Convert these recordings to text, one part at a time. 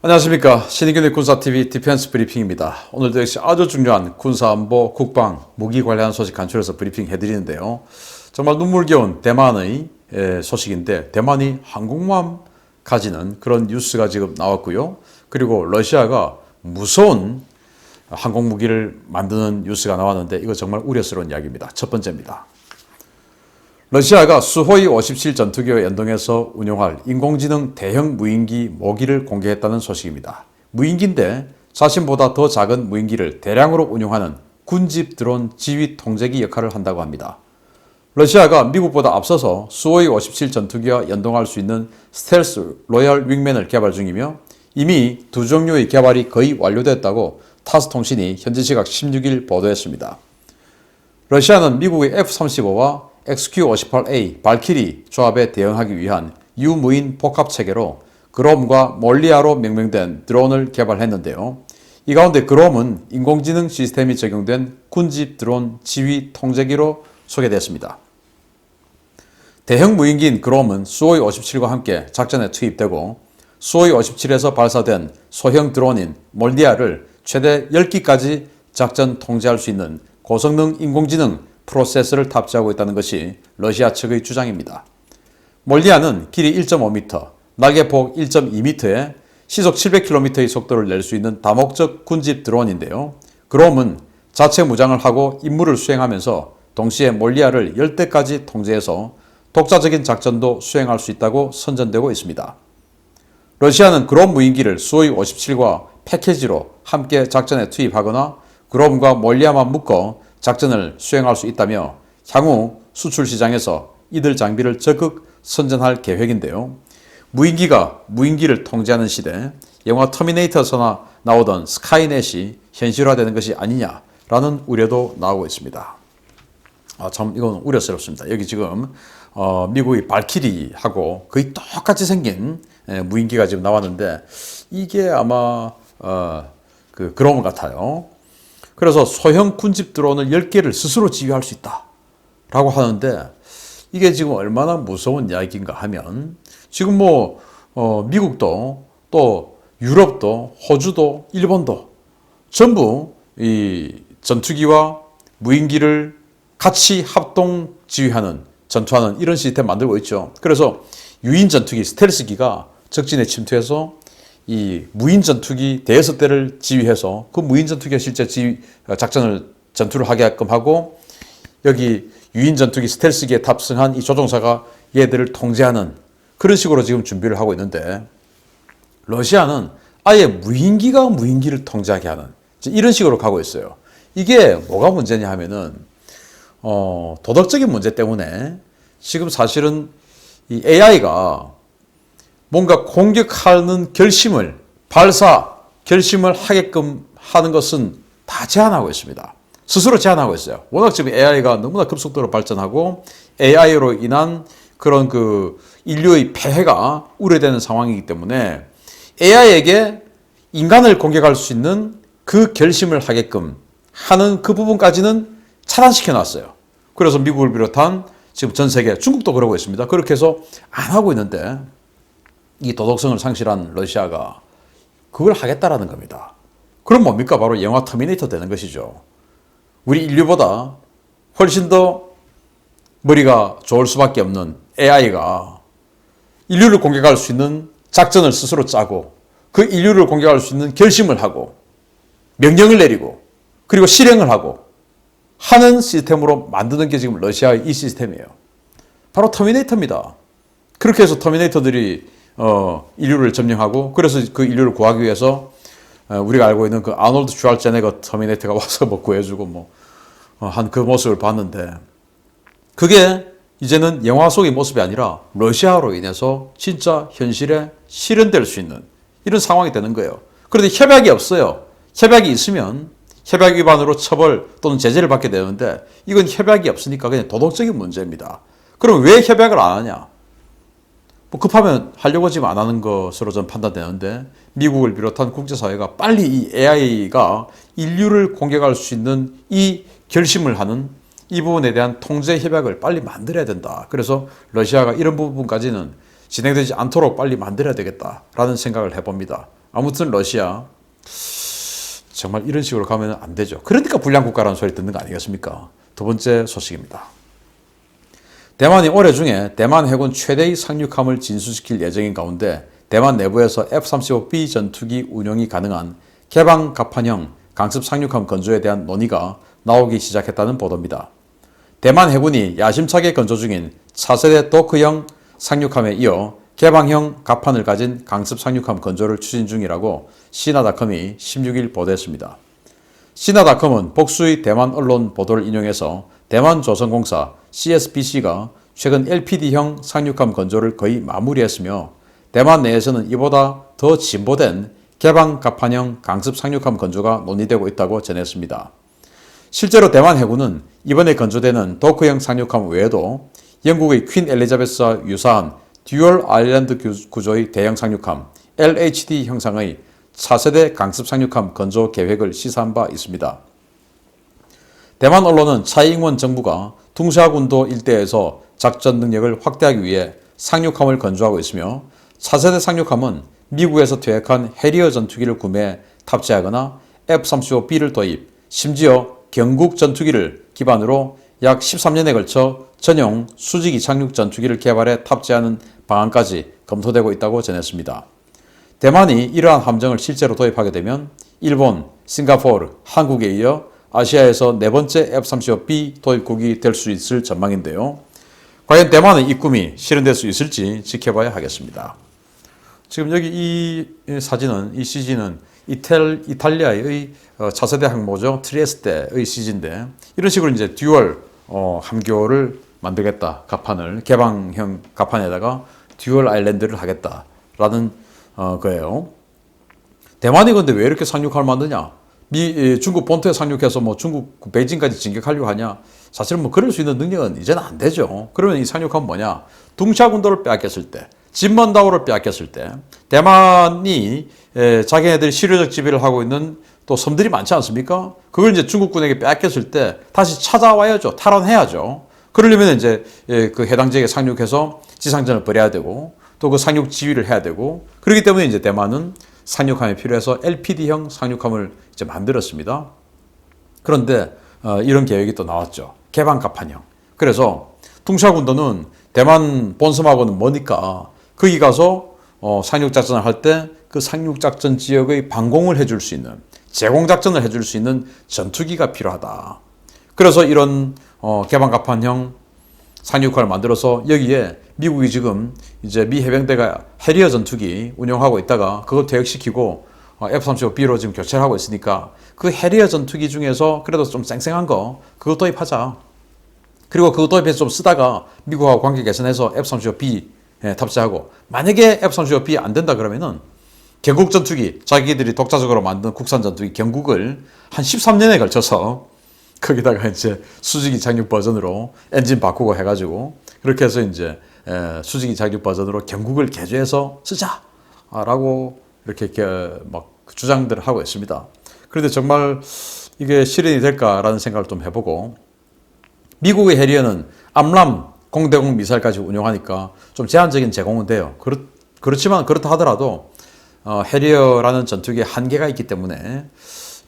안녕하십니까. 신의균의 군사TV 디펜스 브리핑입니다. 오늘도 역시 아주 중요한 군사안보, 국방, 무기 관련 소식 간추려서 브리핑 해드리는데요. 정말 눈물겨운 대만의 소식인데, 대만이 항공모함 가지는 그런 뉴스가 지금 나왔고요. 그리고 러시아가 무서운 항공무기를 만드는 뉴스가 나왔는데, 이거 정말 우려스러운 이야기입니다. 첫 번째입니다. 러시아가 수호이 57 전투기와 연동해서 운용할 인공지능 대형 무인기 모기를 공개했다는 소식입니다. 무인기인데 자신보다 더 작은 무인기를 대량으로 운용하는 군집 드론 지휘 통제기 역할을 한다고 합니다. 러시아가 미국보다 앞서서 수호이 57 전투기와 연동할 수 있는 스텔스 로얄 윙맨을 개발 중이며 이미 두 종류의 개발이 거의 완료됐다고 타스 통신이 현지 시각 16일 보도했습니다. 러시아는 미국의 F-35와 XQ-58A 발키리 조합에 대응하기 위한 유무인 복합체계로 그롬과 몰리아로 명명된 드론을 개발했는데요. 이 가운데 그롬은 인공지능 시스템이 적용된 군집 드론 지휘 통제기로 소개됐습니다. 대형 무인기인 그롬은 수호이 57과 함께 작전에 투입되고 수호이 57에서 발사된 소형 드론인 몰리아를 최대 10기까지 작전 통제할 수 있는 고성능 인공지능 프로세서를 탑재하고 있다는 것이 러시아 측의 주장입니다. 몰리아는 길이 1.5m, 날개폭 1.2m에 시속 700km의 속도를 낼 수 있는 다목적 군집 드론인데요. 그롬은 자체 무장을 하고 임무를 수행하면서 동시에 몰리아를 10대까지 통제해서 독자적인 작전도 수행할 수 있다고 선전되고 있습니다. 러시아는 그롬 무인기를 수호이 57과 패키지로 함께 작전에 투입하거나 그롬과 몰리아만 묶어 작전을 수행할 수 있다며 향후 수출 시장에서 이들 장비를 적극 선전할 계획인데요. 무인기가 무인기를 통제하는 시대, 영화 터미네이터에서 나오던 스카이넷이 현실화되는 것이 아니냐라는 우려도 나오고 있습니다. 참 이건 우려스럽습니다. 여기 지금 미국의 발키리하고 거의 똑같이 생긴 무인기가 지금 나왔는데 이게 아마 그 그롬 같아요. 그래서 소형 군집 드론을 10개를 스스로 지휘할 수 있다라고 하는데 이게 지금 얼마나 무서운 이야기인가 하면 지금 미국도 또 유럽도 호주도 일본도 전부 이 전투기와 무인기를 같이 합동 지휘하는 전투하는 이런 시스템 만들고 있죠. 그래서 유인 전투기 스텔스기가 적진에 침투해서 이 무인 전투기 대여섯 대를 지휘해서 그 무인 전투기가 실제 전투를 하게끔 하고 여기 유인 전투기 스텔스기에 탑승한 이 조종사가 얘들을 통제하는 그런 식으로 지금 준비를 하고 있는데 러시아는 아예 무인기가 무인기를 통제하게 하는 이런 식으로 가고 있어요. 이게 뭐가 문제냐 하면은 도덕적인 문제 때문에 지금 사실은 이 AI가 뭔가 공격하는 발사 결심을 하게끔 하는 것은 다 제한하고 있습니다. 스스로 제한하고 있어요. 워낙 지금 AI가 너무나 급속도로 발전하고 AI로 인한 그런 그 인류의 폐해가 우려되는 상황이기 때문에 AI에게 인간을 공격할 수 있는 그 결심을 하게끔 하는 그 부분까지는 차단시켜 놨어요. 그래서 미국을 비롯한 지금 전 세계, 중국도 그러고 있습니다. 그렇게 해서 안 하고 있는데 이 도덕성을 상실한 러시아가 그걸 하겠다라는 겁니다. 그럼 뭡니까? 바로 영화 터미네이터 되는 것이죠. 우리 인류보다 훨씬 더 머리가 좋을 수밖에 없는 AI가 인류를 공격할 수 있는 작전을 스스로 짜고 그 인류를 공격할 수 있는 결심을 하고 명령을 내리고 그리고 실행을 하고 하는 시스템으로 만드는 게 지금 러시아의 이 시스템이에요. 바로 터미네이터입니다. 그렇게 해서 터미네이터들이 인류를 점령하고 그래서 그 인류를 구하기 위해서 우리가 알고 있는 그 아놀드 슈왈제네거 터미네이터가 와서 구해주고 한 그 모습을 봤는데 그게 이제는 영화 속의 모습이 아니라 러시아로 인해서 진짜 현실에 실현될 수 있는 이런 상황이 되는 거예요. 그런데 협약이 없어요. 협약이 있으면 협약 위반으로 처벌 또는 제재를 받게 되는데 이건 협약이 없으니까 그냥 도덕적인 문제입니다. 그럼 왜 협약을 안 하냐? 급하면 하려고 지금 안 하는 것으로 저는 판단되는데 미국을 비롯한 국제사회가 빨리 이 AI가 인류를 공격할 수 있는 이 결심을 하는 이 부분에 대한 통제 협약을 빨리 만들어야 된다. 그래서 러시아가 이런 부분까지는 진행되지 않도록 빨리 만들어야 되겠다라는 생각을 해봅니다. 아무튼 러시아 정말 이런 식으로 가면 안 되죠. 그러니까 불량국가라는 소리 듣는 거 아니겠습니까? 두 번째 소식입니다. 대만이 올해 중에 대만 해군 최대의 상륙함을 진수시킬 예정인 가운데 대만 내부에서 F-35B 전투기 운용이 가능한 개방 갑판형 강습 상륙함 건조에 대한 논의가 나오기 시작했다는 보도입니다. 대만 해군이 야심차게 건조 중인 차세대 도크형 상륙함에 이어 개방형 갑판을 가진 강습 상륙함 건조를 추진 중이라고 시나닷컴이 16일 보도했습니다. 시나닷컴은 복수의 대만 언론 보도를 인용해서 대만조선공사 CSBC가 최근 LPD형 상륙함 건조를 거의 마무리했으며 대만 내에서는 이보다 더 진보된 개방 갑판형 강습 상륙함 건조가 논의되고 있다고 전했습니다. 실제로 대만 해군은 이번에 건조되는 도크형 상륙함 외에도 영국의 퀸 엘리자베스와 유사한 듀얼 아일랜드 구조의 대형 상륙함 LHD 형상의 차세대 강습 상륙함 건조 계획을 시사한 바 있습니다. 대만 언론은 차이잉원 정부가 둥샤군도 일대에서 작전 능력을 확대하기 위해 상륙함을 건조하고 있으며 차세대 상륙함은 미국에서 퇴역한 해리어 전투기를 구매해 탑재하거나 F-35B를 도입, 심지어 경국 전투기를 기반으로 약 13년에 걸쳐 전용 수직 이착륙 전투기를 개발해 탑재하는 방안까지 검토되고 있다고 전했습니다. 대만이 이러한 함정을 실제로 도입하게 되면 일본, 싱가포르, 한국에 이어 아시아에서 네 번째 F-35B 도입국이 될 수 있을 전망인데요. 과연 대만의 이 꿈이 실현될 수 있을지 지켜봐야 하겠습니다. 지금 여기 이 사진은, 이 CG는 이탈리아의 차세대 항모죠. 트리에스테의 CG인데 이런 식으로 이제 듀얼 함교를 만들겠다. 갑판을 개방형 갑판에다가 듀얼 아일랜드를 하겠다라는 거예요. 대만이 근데 왜 이렇게 상륙함을 만드냐? 중국 본토에 상륙해서 뭐 중국 베이징까지 진격하려고 하냐? 사실은 뭐 그럴 수 있는 능력은 이제는 안 되죠. 그러면 이 상륙함은 뭐냐? 둥샤군도를 빼앗겼을 때, 진먼다오를 빼앗겼을 때, 대만이 자기네들이 실효적 지배를 하고 있는 또 섬들이 많지 않습니까? 그걸 이제 중국군에게 빼앗겼을 때 다시 찾아와야죠. 탈환해야죠. 그러려면 이제 그 해당 지역에 상륙해서 지상전을 벌여야 되고 또 그 상륙 지휘를 해야 되고 그렇기 때문에 이제 대만은 상륙함이 필요해서 LPD형 상륙함을 이제 만들었습니다. 그런데 이런 계획이 또 나왔죠. 개방 갑판형. 그래서 둥샤군도는 대만 본섬하고는 머니까 거기 가서 상륙작전을 할 때 그 상륙작전 지역의 방공을 해줄 수 있는 제공작전을 해줄 수 있는 전투기가 필요하다. 그래서 이런 개방갑판형 상륙함을 만들어서 여기에 미국이 지금 이제 미 해병대가 해리어 전투기 운용하고 있다가 그거 퇴역시키고 F-35B로 지금 교체를 하고 있으니까 그 해리어 전투기 중에서 그래도 좀 쌩쌩한 거 그거 도입하자. 그리고 그거 도입해서 좀 쓰다가 미국하고 관계 개선해서 F-35B 탑재하고 만약에 F-35B 안 된다 그러면은 경국 전투기 자기들이 독자적으로 만든 국산 전투기 경국을 한 13년에 걸쳐서 거기다가 이제 수직이 착륙 버전으로 엔진 바꾸고 해가지고 그렇게 해서 이제 수직이 착륙 버전으로 경국을 개조해서 쓰자라고 이렇게 막 주장들을 하고 있습니다. 그런데 정말 이게 실현이 될까라는 생각을 좀 해보고 미국의 해리어는 암람 공대공 미사일까지 운용하니까 좀 제한적인 제공은 돼요. 그렇지만 그렇다 하더라도 해리어라는 전투기에 한계가 있기 때문에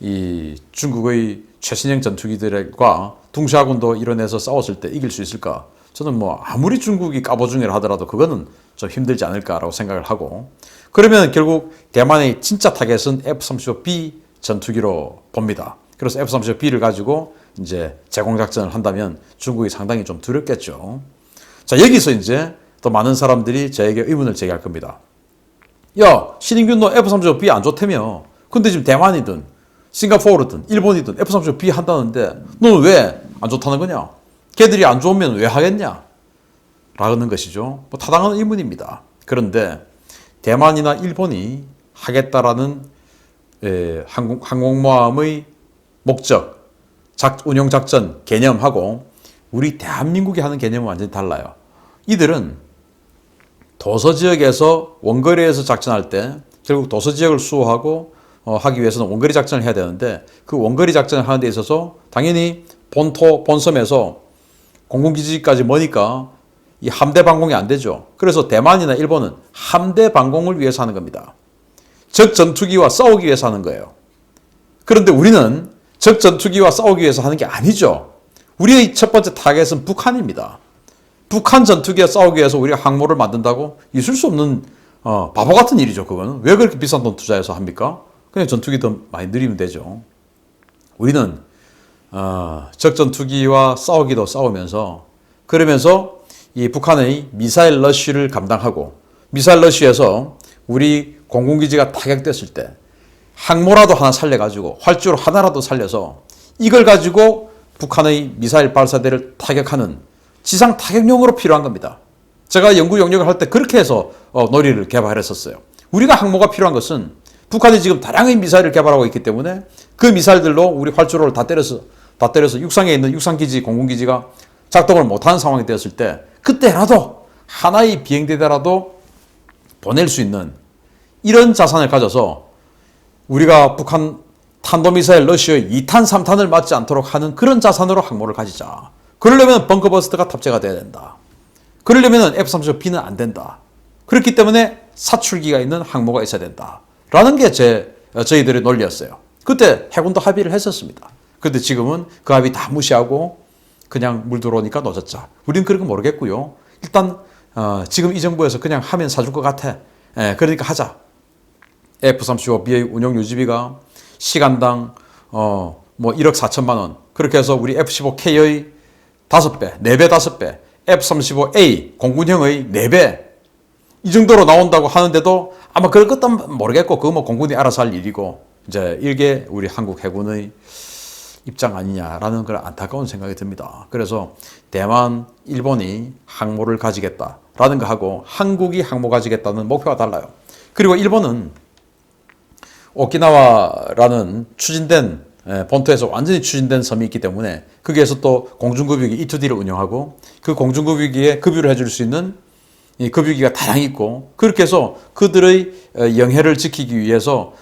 이 중국의 최신형 전투기들과 둥샤군도 이뤄내서 싸웠을 때 이길 수 있을까? 저는 뭐 아무리 중국이 까보중이라 하더라도 그거는 좀 힘들지 않을까라고 생각을 하고 그러면 결국 대만의 진짜 타겟은 F-35B 전투기로 봅니다. 그래서 F-35B를 가지고 이제 제공작전을 한다면 중국이 상당히 좀 두렵겠죠. 자, 여기서 이제 또 많은 사람들이 저에게 의문을 제기할 겁니다. 야, 신인균 너 F-35B 안 좋다며. 근데 지금 대만이든 싱가포르든 일본이든 F-35B 한다는데 너는 왜 안 좋다는 거냐? 걔들이 안 좋으면 왜 하겠냐? 라는 것이죠. 뭐 타당한 의문입니다. 그런데 대만이나 일본이 하겠다라는 항공모함의 목적, 운용작전 개념하고 우리 대한민국이 하는 개념은 완전히 달라요. 이들은 도서지역에서 원거리에서 작전할 때 결국 도서지역을 수호하고 하기 위해서는 원거리 작전을 해야 되는데 그 원거리 작전을 하는 데 있어서 당연히 본섬에서 공군기지까지 머니까 이 함대 방공이 안 되죠. 그래서 대만이나 일본은 함대 방공을 위해서 하는 겁니다. 적 전투기와 싸우기 위해서 하는 거예요. 그런데 우리는 적 전투기와 싸우기 위해서 하는 게 아니죠. 우리의 첫 번째 타겟은 북한입니다. 북한 전투기와 싸우기 위해서 우리가 항모를 만든다고 있을 수 없는 바보 같은 일이죠. 그거는 왜 그렇게 비싼 돈 투자해서 합니까? 그냥 전투기 더 많이 늘리면 되죠. 우리는 적 전투기와 싸우기도 싸우면서 그러면서 이 북한의 미사일 러쉬를 감당하고 미사일 러쉬에서 우리 공군기지가 타격됐을 때 항모라도 하나 살려가지고 활주로 하나라도 살려서 이걸 가지고 북한의 미사일 발사대를 타격하는 지상 타격용으로 필요한 겁니다. 제가 연구 영역을 할 때 그렇게 해서 놀이를 개발했었어요. 우리가 항모가 필요한 것은 북한이 지금 다량의 미사일을 개발하고 있기 때문에 그 미사일들로 우리 활주로를 다 때려서 육상에 있는 육상기지, 공군기지가 작동을 못하는 상황이 되었을 때 그때라도 하나의 비행대대라도 보낼 수 있는 이런 자산을 가져서 우리가 북한 탄도미사일 러시아의 2탄, 3탄을 맞지 않도록 하는 그런 자산으로 항모를 가지자. 그러려면 벙커버스터가 탑재가 돼야 된다. 그러려면 F-35B는 안 된다. 그렇기 때문에 사출기가 있는 항모가 있어야 된다. 라는 게 저희들의 논리였어요. 그때 해군도 합의를 했었습니다. 근데 지금은 그 합의 다 무시하고 그냥 물 들어오니까 놓쳤자. 우리는 그런 거 모르겠고요. 일단 지금 이 정부에서 그냥 하면 사줄 것 같아. 그러니까 하자. F-35B의 운용 유지비가 시간당 뭐 1억 4천만 원. 그렇게 해서 우리 F-15K의 5배, 4배, 5배, F-35A 공군형의 4배 이 정도로 나온다고 하는데도 아마 그럴 것도 모르겠고 그거 뭐 공군이 알아서 할 일이고 이제 이게 우리 한국 해군의 입장 아니냐라는 그런 안타까운 생각이 듭니다. 그래서 대만, 일본이 항모를 가지겠다라는 거 하고 한국이 항모 가지겠다는 목표가 달라요. 그리고 일본은 오키나와라는 추진된 본토에서 완전히 추진된 섬이 있기 때문에 거기에서 또 공중급유기 E2D를 운영하고 그 공중급유기에 급유를 해줄 수 있는 이 급유기가 다량 있고 그렇게 해서 그들의 영해를 지키기 위해서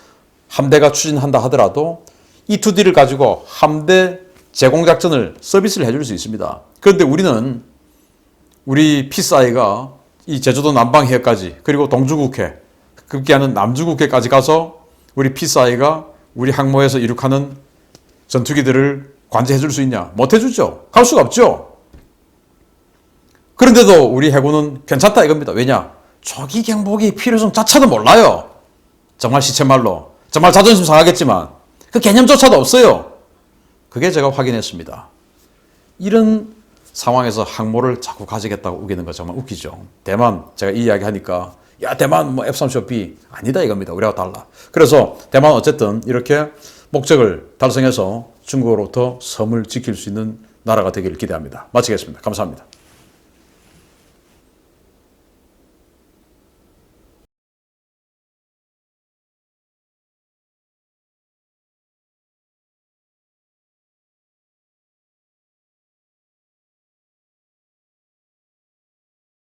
함대가 추진한다 하더라도 E2D를 가지고 함대 제공작전을 서비스를 해줄 수 있습니다. 그런데 우리는 우리 피스아이가 이 제주도 남방해까지 그리고 동주국해 급기야는 남주국해까지 가서 우리 피스아이가 우리 항모에서 이륙하는 전투기들을 관제해 줄 수 있냐? 못 해주죠. 갈 수가 없죠. 그런데도 우리 해군은 괜찮다 이겁니다. 왜냐? 조기 경보기 필요성 자체도 몰라요. 정말 시쳇말로. 정말 자존심 상하겠지만 그 개념조차도 없어요. 그게 제가 확인했습니다. 이런 상황에서 항모를 자꾸 가지겠다고 우기는 거 정말 웃기죠. 대만 제가 이 이야기 하니까 야 대만 뭐 F-35B 아니다 이겁니다. 우리하고 달라. 그래서 대만 어쨌든 이렇게 목적을 달성해서 중국으로부터 섬을 지킬 수 있는 나라가 되기를 기대합니다. 마치겠습니다. 감사합니다.